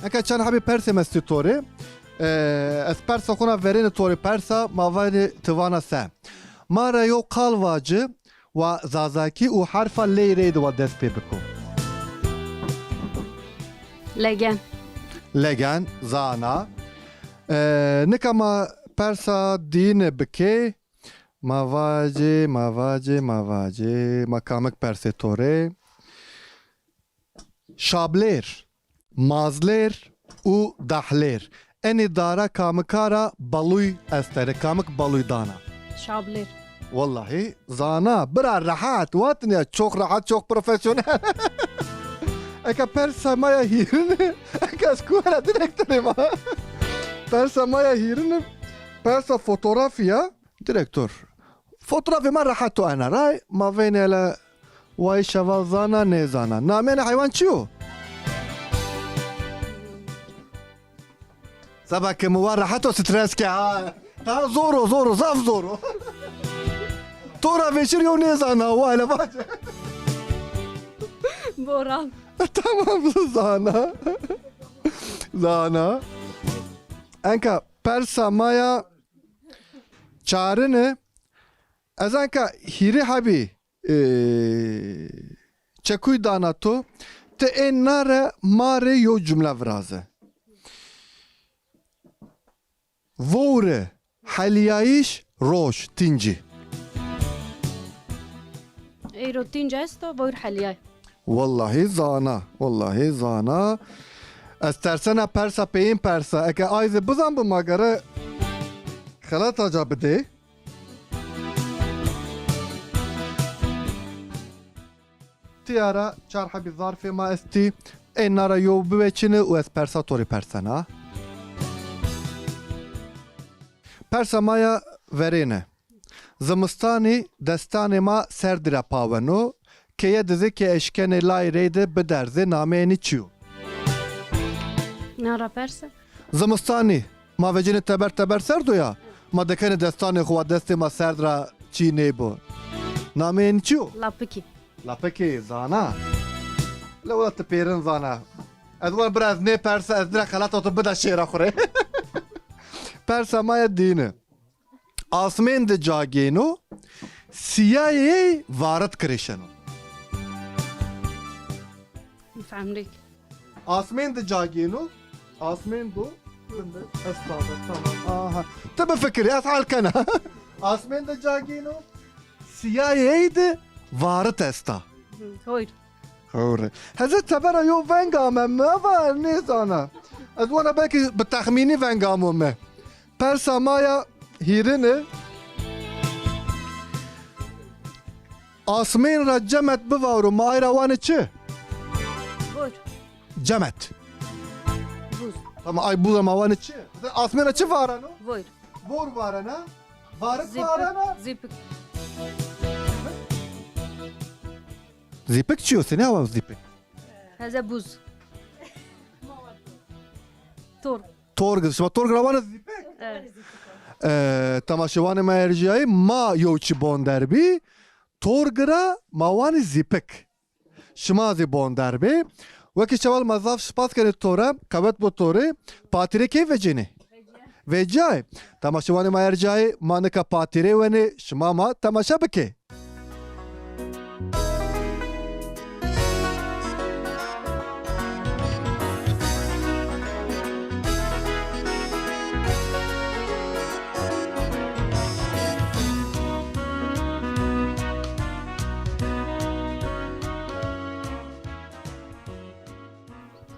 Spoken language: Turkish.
Eka çan habi perse mesti tori. Ez persa kuna verin tori persa mavani tivana se. Mara yo kalvacı ve zazaki u harfa leyreydi ve dest pê biko. Legen. Legen, zana. Nikama persa dîne bikê. Mavace. Makamik perse tori. Şabler, mazler u dahler. Eni dara kamikara baluy estere. Kamik baluy dana. Şabler. Vallahi zana bira rahat. Vatin ya çok rahat, çok profesyonel. Eka persa maya hirini. Eka skura direktörüm ha. Persa maya hirini. Persa fotoğrafya. Direktör. Fotoğrafya ma rahat o ana ray. Ma venela vay şaval zana ne zana. Namene hayvan çiyo. Sabah ki mu var rahat o stres ki ha. Ha zoro zaf zoro. Tora veşir yo ne zana vay la bak. Boran. Tamam zana. Zana. Enka persa maya çağrını azanka hiri habi çekuy dana to te enare mare yo cümle vrazı. Vore halyayiş roş tinci. Erotin cesto boyur halyay. Vallahi zana. Estersene persa peyin persa. Eke ayze buzan bu magara xelat acabı de. Tiyara çarha bir zarfi ma esti. Enara yo büveçini u es persa tori persana. Persa maya verene. Zimistani destani ma serdira paveno. Keye dizi ki eşkene layreyde bederze nameni çiyo. Nara persa. Zimistani ma vecini teber serdo ya. Ma dekene destani xuva desti ma serdra çiğne bu. Nameni çiyo. Lapiki. La peki zana. La wala te perin zana. Edwan biraz ne persa ezdira xalat otu bida şera xure. Persa maya dini. Asmen de jageno. Siyaye varat kreşeno. Famrik. Asmen de jageno. Asmen bu. Estada tamam. Aha. Tabi fikri asal kana. Asmen de jageno. Siyaye de varat esta. Hoyr. Hore. هذا تبرا يو فانجا ما نيز انا ادوانا باكي بالتخميني فانجا مو برسا مايا هيرني اسمين رجمت بفاورو ما ايروان تشي Boyur. جمت Buz. اما اي بوزا ما وان تشي اسمين تشي فارانو Boyur. بور فارانا فارك فارانا Zipik. زيبك تشيو سنه او زيبك Heze buz. Tor. تورغ شما تورغ روان زيبك Evet. تماشوان ما ارجعي ما يوچي بوندربي تورغرا ماوان زيبك شمازي بوندربي وكي شوال مزاف سپاس کنه تورا قبط بو توره پاتره کی وجنه وجای تماشوان ما ارجعي مانكا پاتره ونه شما ما تماشا بكي